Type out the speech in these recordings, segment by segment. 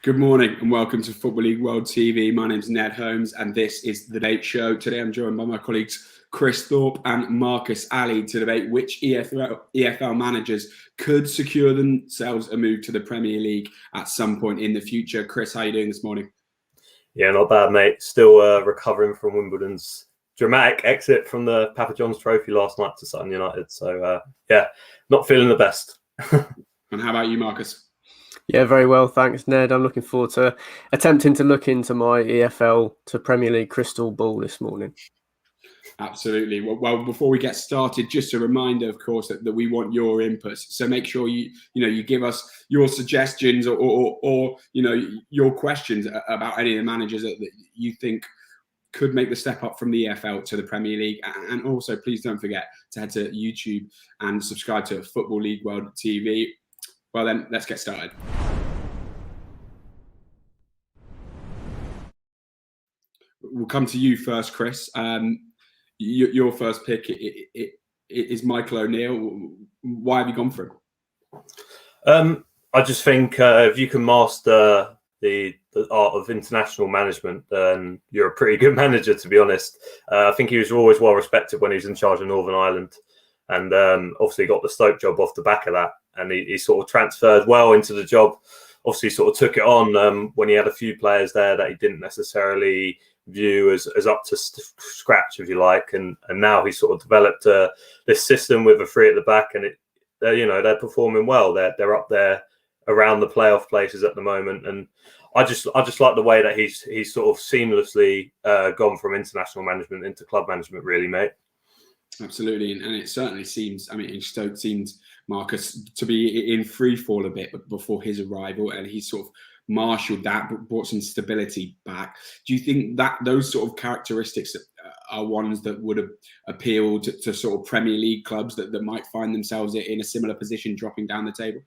Good morning and welcome to Football League World TV. My name's Ned Holmes and this is The Debate Show. Today I'm joined by my colleagues Chris Thorpe and Marcus Ali to debate which EFL managers could secure themselves a move to the Premier League at some point in the future. Chris, how are you doing this morning? Yeah, not bad, mate. Still recovering from Wimbledon's dramatic exit from the Papa John's Trophy last night to Sutton United. So, not feeling the best. And how about you, Marcus? Yeah, very well, thanks, Ned. I'm looking forward to attempting to look into my EFL to Premier League crystal ball this morning. Absolutely. Well, before we get started, just a reminder, of course, that we want your inputs. So make sure you give us your suggestions or your questions about any of the managers that you think could make the step up from the EFL to the Premier League. And also, please don't forget to head to YouTube and subscribe to Football League World TV. Well, then, let's get started. We'll come to you first, Chris. Your first pick is Michael ONeill. Why have you gone for him? I just think if you can master the art of international management, then you're a pretty good manager, to be honest. I think he was always well respected when he was in charge of Northern Ireland, and obviously got the Stoke job off the back of that. And he sort of transferred well into the job. Obviously, sort of took it on when he had a few players there that he didn't necessarily view as up to scratch, if you like. And now he's sort of developed this system with a three at the back, and they're performing well. They're up there around the playoff places at the moment. And I just like the way that he's sort of seamlessly gone from international management into club management, really, mate. Absolutely, and it certainly seems. I mean, Stoke seemed, Marcus, to be in free fall a bit before his arrival, and he sort of marshalled that, brought some stability back. Do you think that those sort of characteristics are ones that would appeal to sort of Premier League clubs that might find themselves in a similar position, dropping down the table?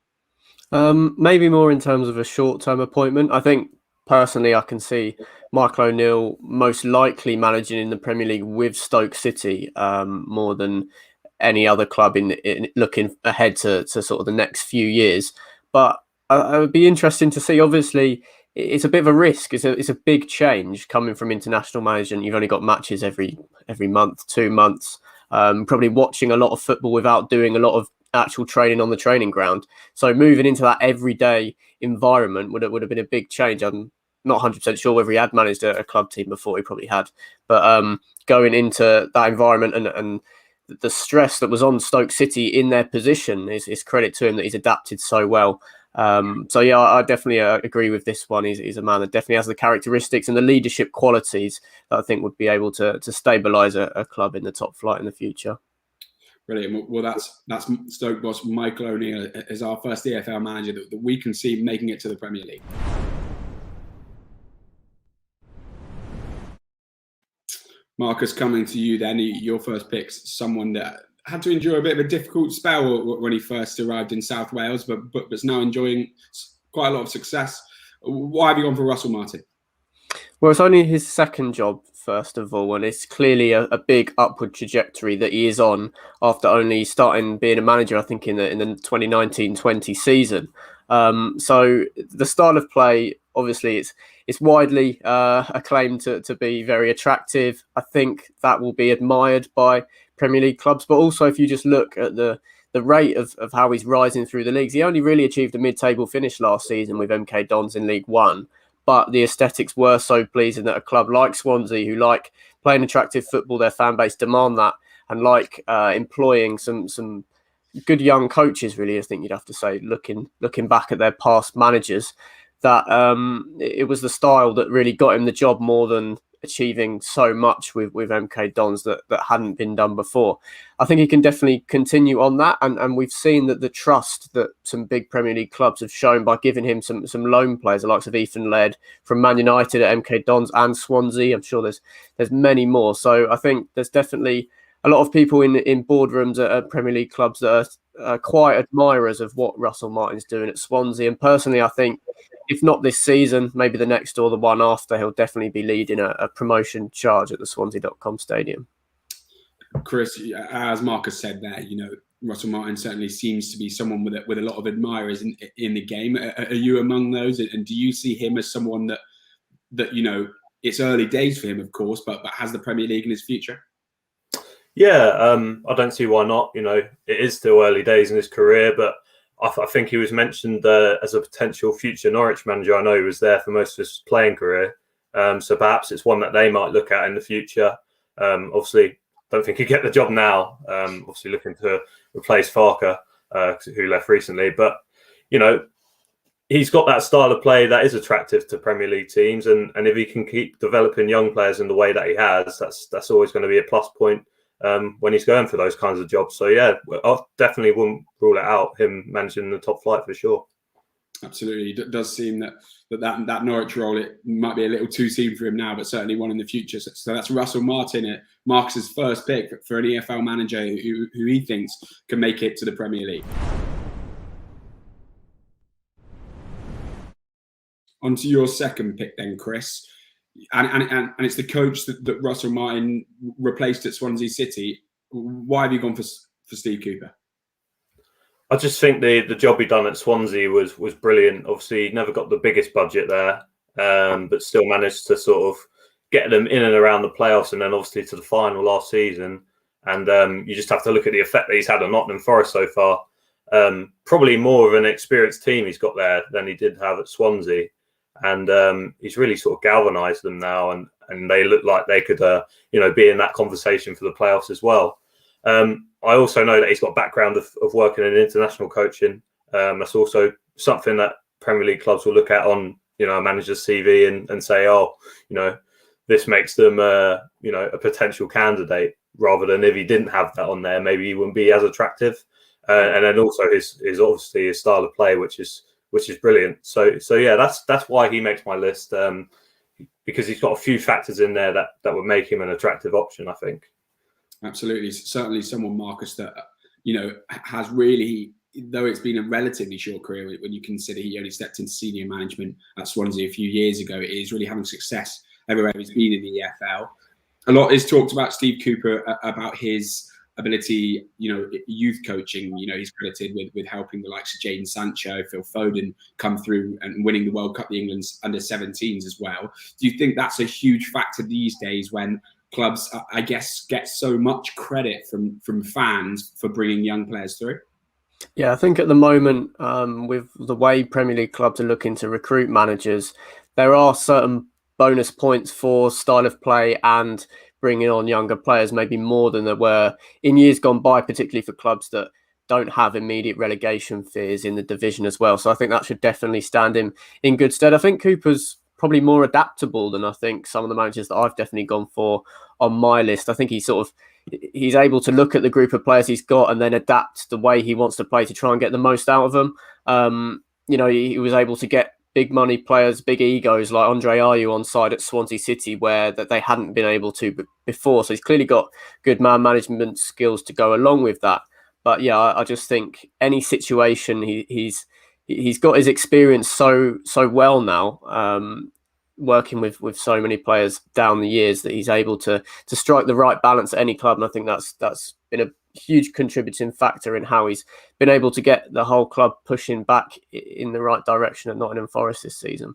Maybe more in terms of a short-term appointment. I think personally, I can see Michael ONeill most likely managing in the Premier League with Stoke City more than any other club in looking ahead to sort of the next few years. But it would be interesting to see. Obviously, it's a bit of a risk. It's a big change coming from international management. You've only got matches every month, 2 months. Probably watching a lot of football without doing a lot of actual training on the training ground. So moving into that everyday environment would have been a big change. I'm not 100% sure whether he had managed a club team before. He probably had, but going into that environment and the stress that was on Stoke City in their position is credit to him that he's adapted so well. So yeah, I definitely agree with this one. He's a man that definitely has the characteristics and the leadership qualities that I think would be able to stabilise a club in the top flight in the future. Brilliant. Well, that's Stoke boss Michael ONeill as our first EFL manager that we can see making it to the Premier League. Marcus, coming to you then, your first pick's someone that had to endure a bit of a difficult spell when he first arrived in South Wales, but's now enjoying quite a lot of success. Why have you gone for Russell Martin? Well, it's only his second job, first of all, and it's clearly a big upward trajectory that he is on after only starting being a manager, I think, in the 2019-20 season. So the style of play, obviously, it's widely acclaimed to be very attractive. I think that will be admired by Premier League clubs, but also if you just look at the rate of how he's rising through the leagues, he only really achieved a mid-table finish last season with MK Dons in League One. But the aesthetics were so pleasing that a club like Swansea, who like playing attractive football, their fan base demand that, and like employing some good young coaches, really, I think you'd have to say, looking back at their past managers, that it was the style that really got him the job more than achieving so much with MK Dons that hadn't been done before. I think he can definitely continue on that, and we've seen that the trust that some big Premier League clubs have shown by giving him some loan players, the likes of Ethan Laird from Man United at MK Dons and Swansea. I'm sure there's many more. So I think there's definitely a lot of people in boardrooms at Premier League clubs that are quite admirers of what Russell Martin's doing at Swansea. And personally, I think if not this season, maybe the next or the one after, he'll definitely be leading a promotion charge at the Swansea.com stadium. Chris, as Marcus said there, Russell Martin certainly seems to be someone with a lot of admirers in the game. Are you among those? And do you see him as someone that it's early days for him, of course, but has the Premier League in his future? Yeah, I don't see why not. It is still early days in his career, but I think he was mentioned as a potential future Norwich manager. I know he was there for most of his playing career, so perhaps it's one that they might look at in the future. Obviously, don't think he'd get the job now. Obviously, looking to replace Farker, who left recently. But he's got that style of play that is attractive to Premier League teams, and if he can keep developing young players in the way that he has, that's always going to be a plus point when he's going for those kinds of jobs. So yeah, I definitely wouldn't rule it out, him managing the top flight for sure. Absolutely. It does seem that Norwich role, it might be a little too soon for him now, but certainly one in the future. So that's Russell Martin, Marcus's first pick for an EFL manager who he thinks can make it to the Premier League. On to your second pick then, Chris. And it's the coach that Russell Martin replaced at Swansea City. Why have you gone for Steve Cooper? I just think the job he done at Swansea was brilliant. Obviously, he never got the biggest budget there, but still managed to sort of get them in and around the playoffs, and then obviously to the final last season. And you just have to look at the effect that he's had on Nottingham Forest so far. Probably more of an experienced team he's got there than he did have at Swansea. And he's really sort of galvanised them now, and they look like they could, be in that conversation for the playoffs as well. I also know that he's got a background of working in international coaching. That's also something that Premier League clubs will look at on, a manager's CV and say, this makes them, a potential candidate, rather than if he didn't have that on there, maybe he wouldn't be as attractive. And then also his obviously his style of play, which is brilliant. So yeah, that's why he makes my list, because he's got a few factors in there that would make him an attractive option, I think. Absolutely. Certainly someone, Marcus, that, has really, though it's been a relatively short career, when you consider he only stepped into senior management at Swansea a few years ago, it is really having success everywhere he's been in the EFL. A lot is talked about Steve Cooper, about his ability, youth coaching. He's credited with helping the likes of Jadon Sancho, Phil Foden come through and winning the World Cup, the England's under-17s as well. Do you think that's a huge factor these days when clubs, I guess, get so much credit from fans for bringing young players through? Yeah, I think at the moment, with the way Premier League clubs are looking to recruit managers, there are certain bonus points for style of play and bringing on younger players, maybe more than there were in years gone by, particularly for clubs that don't have immediate relegation fears in the division as well. So I think that should definitely stand him in good stead. I think Cooper's probably more adaptable than I think some of the managers that I've definitely gone for on my list. I think he's able to look at the group of players he's got and then adapt the way he wants to play to try and get the most out of them. He was able to get big money players, big egos like Andre Ayew on side at Swansea City, where that they hadn't been able to before. So he's clearly got good man management skills to go along with that. But yeah, I just think any situation he's got his experience so well now, working with so many players down the years, that he's able to strike the right balance at any club. And I think that's been a huge contributing factor in how he's been able to get the whole club pushing back in the right direction at Nottingham Forest this season.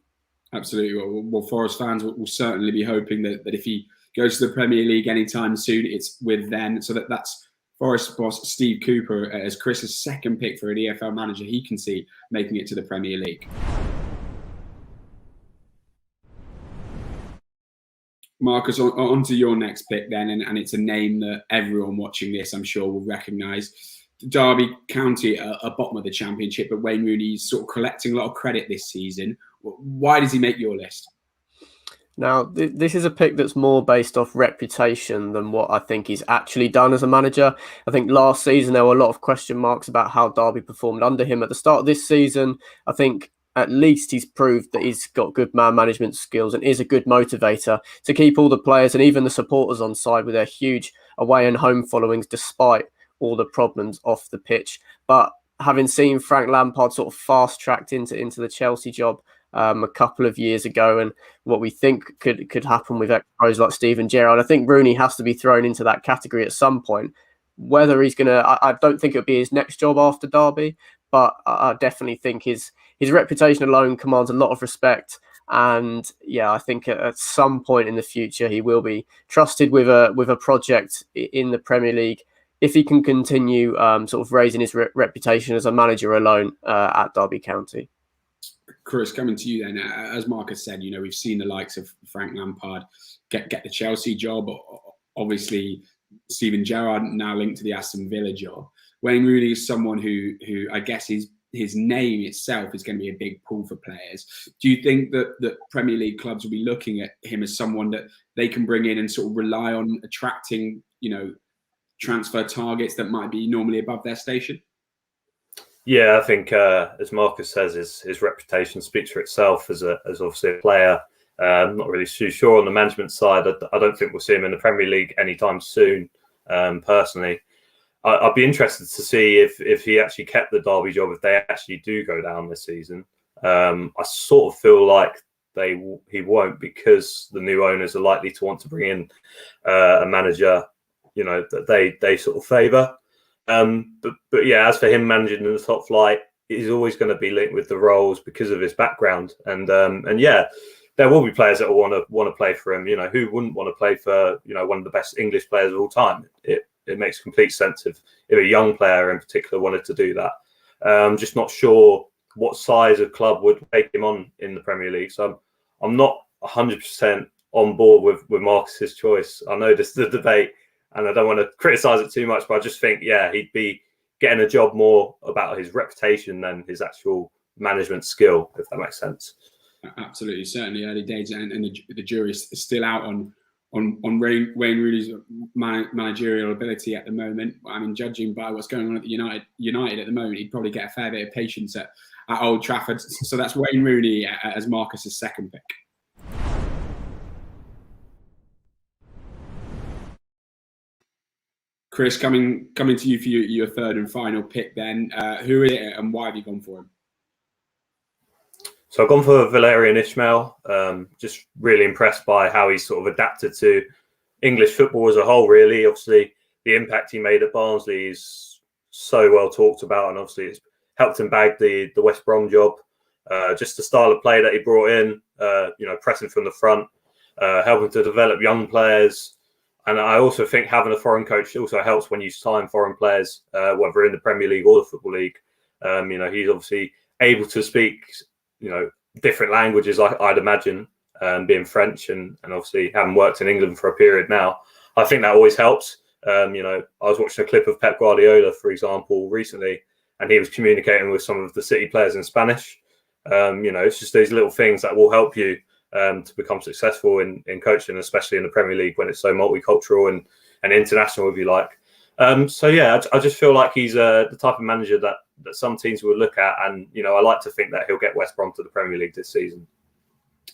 Absolutely. Well, Forest fans will certainly be hoping that if he goes to the Premier League anytime soon, it's with them. So that's Forest boss Steve Cooper as Chris's second pick for an EFL manager he can see making it to the Premier League. Marcus, on to your next pick then, and it's a name that everyone watching this, I'm sure, will recognise. Derby County are bottom of the Championship, but Wayne Rooney's sort of collecting a lot of credit this season. Why does he make your list? Now, this is a pick that's more based off reputation than what I think he's actually done as a manager. I think last season there were a lot of question marks about how Derby performed under him. At the start of this season, I think at least he's proved that he's got good man management skills and is a good motivator to keep all the players and even the supporters on side with their huge away and home followings, despite all the problems off the pitch. But having seen Frank Lampard sort of fast-tracked into the Chelsea job a couple of years ago, and what we think could happen with ex-pros like Steven Gerrard, I think Rooney has to be thrown into that category at some point. whether he's going to, I don't think it'll be his next job after Derby, but I definitely think his reputation alone commands a lot of respect. And yeah, I think at some point in the future, he will be trusted with a project in the Premier League if he can continue sort of raising his reputation as a manager alone at Derby County. Chris, coming to you then, as Marcus said, we've seen the likes of Frank Lampard get the Chelsea job. Obviously, Steven Gerrard now linked to the Aston Villa job. Wayne Rooney is someone who I guess his name itself is going to be a big pull for players. Do you think that Premier League clubs will be looking at him as someone that they can bring in and sort of rely on attracting, transfer targets that might be normally above their station? Yeah, I think as Marcus says, his reputation speaks for itself as obviously a player. I'm not really too sure on the management side. I don't think we'll see him in the Premier League anytime soon. Personally, I'd be interested to see if he actually kept the Derby job, if they actually do go down this season. I sort of feel like he won't, because the new owners are likely to want to bring in a manager, that they sort of favour. But yeah, as for him managing in the top flight, he's always going to be linked with the roles because of his background. And yeah, there will be players that will want to play for him. Who wouldn't want to play for one of the best English players of all time? It makes complete sense if a young player in particular wanted to do that. I'm just not sure what size of club would take him on in the Premier League. So I'm not 100% on board with Marcus's choice. I know this is the debate, and I don't want to criticise it too much, but I just think, yeah, he'd be getting a job more about his reputation than his actual management skill, if that makes sense. Absolutely, certainly early days, and the jury is still out on Wayne Rooney's managerial ability at the moment. I mean, judging by what's going on at the United at the moment, he'd probably get a fair bit of patience at Old Trafford. So that's Wayne Rooney as Marcus's second pick. Chris, coming to you for your third and final pick then. Who is it and why have you gone for him? So I've gone for Valery Ismael. Just really impressed by how he's sort of adapted to English football as a whole, really. Obviously, the impact he made at Barnsley is so well talked about, and obviously it's helped him bag the West Brom job. Just the style of play that he brought in, pressing from the front, helping to develop young players. And I also think having a foreign coach also helps when you sign foreign players, whether in the Premier League or the Football League. He's obviously able to speak, different languages, I'd imagine, being French and obviously having worked in England for a period now. I think that always helps. I was watching a clip of Pep Guardiola, for example, recently, and he was communicating with some of the City players in Spanish. It's just these little things that will help you to become successful in coaching, especially in the Premier League when it's so multicultural and international, if you like. So yeah, I just feel like he's the type of manager that some teams will look at, and I like to think that he'll get West Brom to the Premier League this season.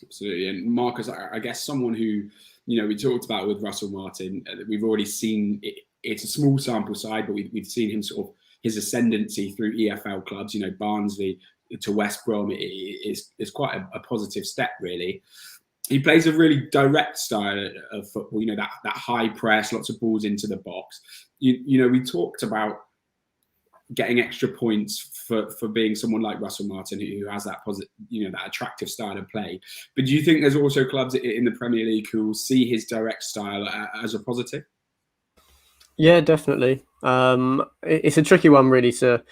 Absolutely. And Marcus, I guess someone who we talked about with Russell Martin, we've already seen it's a small sample side, but we've seen him sort of his ascendancy through EFL clubs. Barnsley to West Brom is quite a positive step, really. He plays a really direct style of football, that high press, lots of balls into the box. We talked about getting extra points for being someone like Russell Martin, who has that positive, that attractive style of play. But do you think there's also clubs in the Premier League who will see his direct style as a positive? Yeah, definitely. It's a tricky one, really, to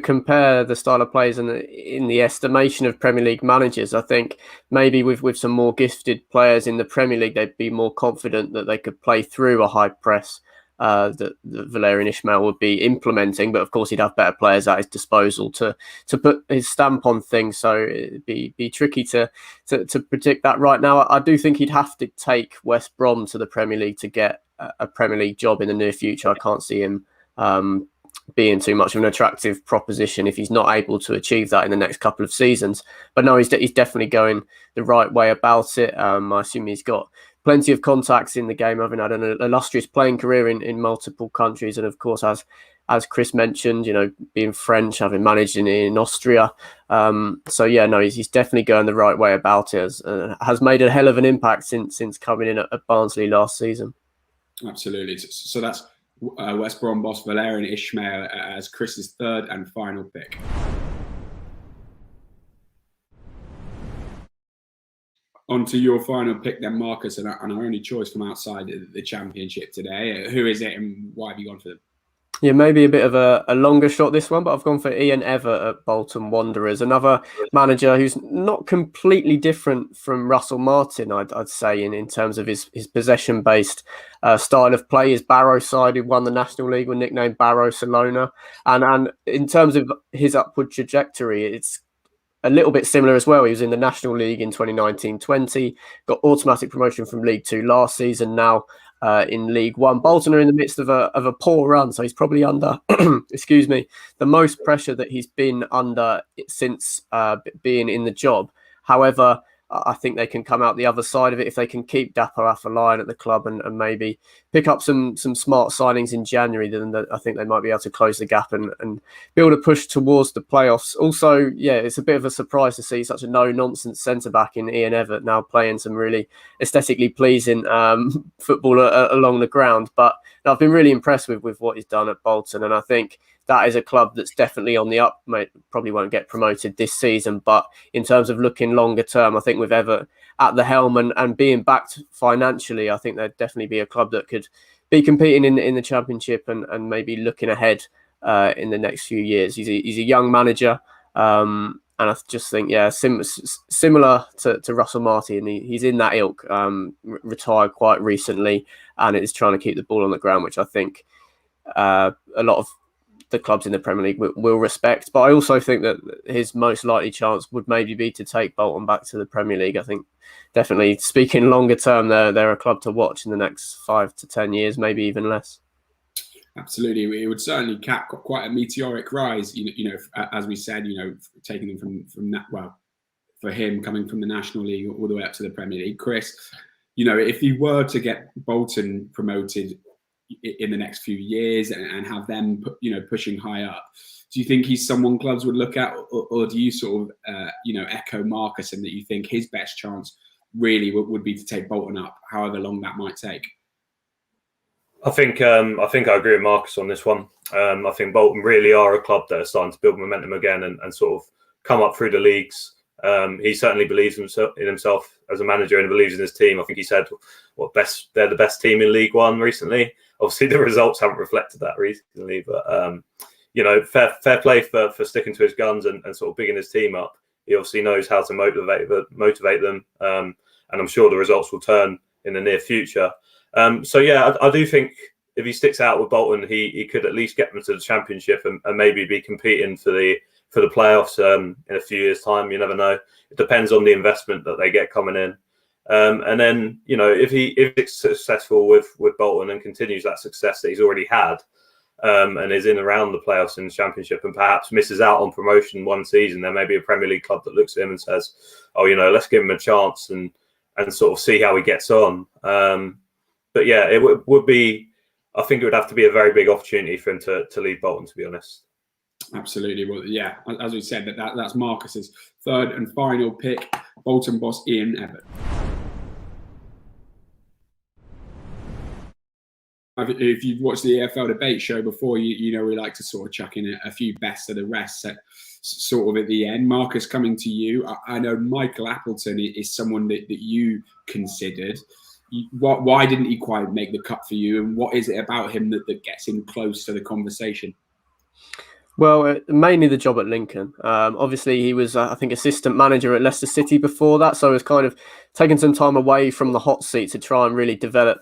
compare the style of players in the estimation of Premier League managers. I think maybe with some more gifted players in the Premier League, they'd be more confident that they could play through a high press that Valery Ismael would be implementing. But of course, he'd have better players at his disposal to put his stamp on things. So it'd be tricky to predict that right now. I do think he'd have to take West Brom to the Premier League to get a Premier League job in the near future. I can't see him being too much of an attractive proposition if he's not able to achieve that in the next couple of seasons. But no, he's definitely going the right way about it. I assume he's got plenty of contacts in the game, having had an illustrious playing career in multiple countries, and of course, as Chris mentioned, being French, having managed in Austria. So yeah, no, he's definitely going the right way about it. Has made a hell of an impact since coming in at Barnsley last season. Absolutely. So that's West Brom boss Valery Ismael as Chris's third and final pick. On to your final pick then, Marcus, and our only choice from outside the Championship today. Who is it and why have you gone for them? Yeah, maybe a bit of a longer shot this one, but I've gone for Ian Evatt at Bolton Wanderers, another manager who's not completely different from Russell Martin, I'd say, in terms of his possession-based style of play. His Barrow side, who won the National League, were nicknamed Barcelona. And in terms of his upward trajectory, it's a little bit similar as well. He was in the National League in 2019-20, got automatic promotion from League Two last season, now in League One. Bolton are in the midst of a poor run, so he's probably under, excuse me, the most pressure that he's been under since being in the job. However, I think they can come out the other side of it if they can keep Dapper Afolayan at the club and maybe pick up some smart signings in January. Then I think they might be able to close the gap and build a push towards the playoffs. Also, yeah, it's a bit of a surprise to see such a no-nonsense centre-back in Ian Evatt now playing some really aesthetically pleasing football along the ground. But I've been really impressed with what he's done at Bolton, and I think that is a club that's definitely on the up. Probably won't get promoted this season, but in terms of looking longer term, I think with Evatt at the helm and being backed financially, I think there'd definitely be a club that could be competing in the Championship and maybe looking ahead in the next few years. He's a young manager, and I just think, yeah, similar to Russell Martin, he's in that ilk. Retired quite recently, and is trying to keep the ball on the ground, which I think a lot of the clubs in the Premier League will respect. But I also think that his most likely chance would maybe be to take Bolton back to the Premier League. I think definitely, speaking longer term, they're a club to watch in the next 5 to 10 years, maybe even less. Absolutely, it would certainly cap quite a meteoric rise. You know, as we said, taking them from that. Well, for him coming from the National League all the way up to the Premier League, Chris. If he were to get Bolton promoted in the next few years and have them, pushing high up, do you think he's someone clubs would look at, or do you sort of, echo Marcus and that you think his best chance really would be to take Bolton up, however long that might take? I think I agree with Marcus on this one. I think Bolton really are a club that are starting to build momentum again and sort of come up through the leagues. He certainly believes in himself as a manager and believes in his team. I think he said, they're the best team in League One recently. Obviously, the results haven't reflected that recently, but fair play for sticking to his guns and sort of bigging his team up. He obviously knows how to motivate them, and I'm sure the results will turn in the near future. I do think if he sticks out with Bolton, he could at least get them to the Championship and maybe be competing for the playoffs in a few years' time. You never know. It depends on the investment that they get coming in. And then, if he's successful with Bolton and continues that success that he's already had, and is in around the playoffs in the Championship and perhaps misses out on promotion one season, there may be a Premier League club that looks at him and says, let's give him a chance and sort of see how he gets on. But yeah, it would be, I think it would have to be a very big opportunity for him to leave Bolton, to be honest. Absolutely. Well, yeah, as we said, that's Marcus's third and final pick, Bolton boss Ian Evatt. If you've watched the EFL debate show before, we like to sort of chuck in a few best of the rest, sort of at the end. Marcus, coming to you, I know Michael Appleton is someone that you considered. Why didn't he quite make the cut for you, and what is it about him that gets him close to the conversation? Well, mainly the job at Lincoln. Obviously, he was, I think, assistant manager at Leicester City before that, so he was kind of taking some time away from the hot seat to try and really develop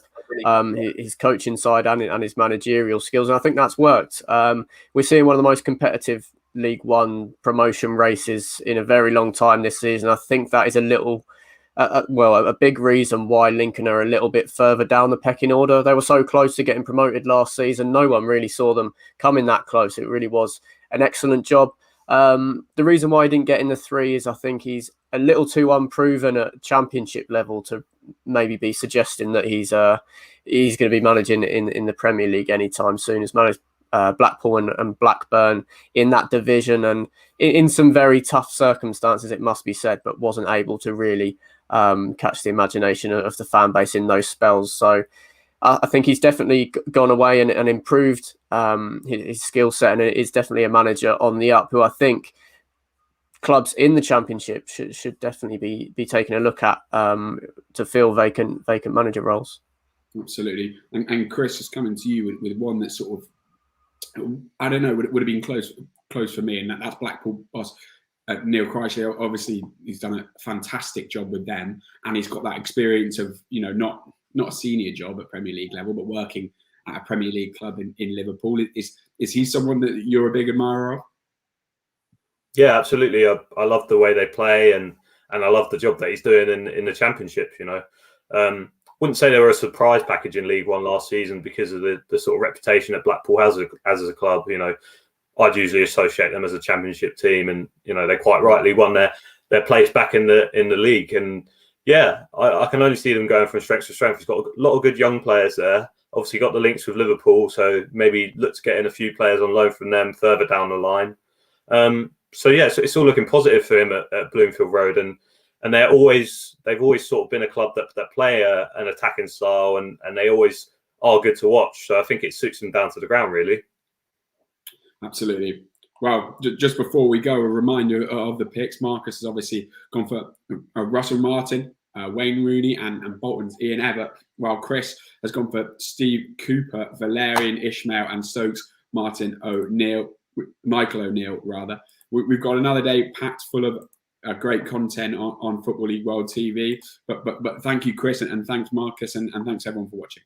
his coaching side and his managerial skills, and I think that's worked. We're seeing one of the most competitive League One promotion races in a very long time this season. I think that is a big reason why Lincoln are a little bit further down the pecking order. They were so close to getting promoted last season. No one really saw them coming that close. It really was an excellent job. The reason why he didn't get in the three is I think he's a little too unproven at Championship level to maybe be suggesting that he's going to be managing in the Premier League anytime soon. He's managed Blackpool and Blackburn in that division and in some very tough circumstances, it must be said, but wasn't able to really catch the imagination of the fan base in those spells. So I think he's definitely gone away and improved his skill set, and is definitely a manager on the up who I think clubs in the Championship should definitely be taking a look at to fill vacant manager roles. Absolutely. And Chris, is coming to you with one that sort of, I don't know, would have been close for me, and that's Blackpool boss Neil Critchley. Obviously, he's done a fantastic job with them, and he's got that experience of, you know, not a senior job at Premier League level, but working at a Premier League club in Liverpool. Is he someone that you're a big admirer of? Yeah, absolutely. I love the way they play, and I love the job that he's doing in the Championship. You know, wouldn't say they were a surprise package in League One last season because of the sort of reputation that Blackpool has as a club. You know, I'd usually associate them as a Championship team, and you know, they quite rightly won their place back in the league. And yeah, I can only see them going from strength to strength. He's got a lot of good young players there. Obviously, got the links with Liverpool, so maybe look to get in a few players on loan from them further down the line. So yeah, so it's all looking positive for him at Bloomfield Road, and they've always sort of been a club that play an attacking style, and they always are good to watch. So I think it suits them down to the ground, really. Absolutely. Well, just before we go, a reminder of the picks. Marcus has obviously gone for Russell Martin, Wayne Rooney, and Bolton's Ian Evatt, while Chris has gone for Steve Cooper, Valery Ismael, and Stokes Martin Michael O'Neill, rather. We've got another day packed full of great content on Football League World TV. But thank you, Chris, and thanks, Marcus, and thanks everyone for watching.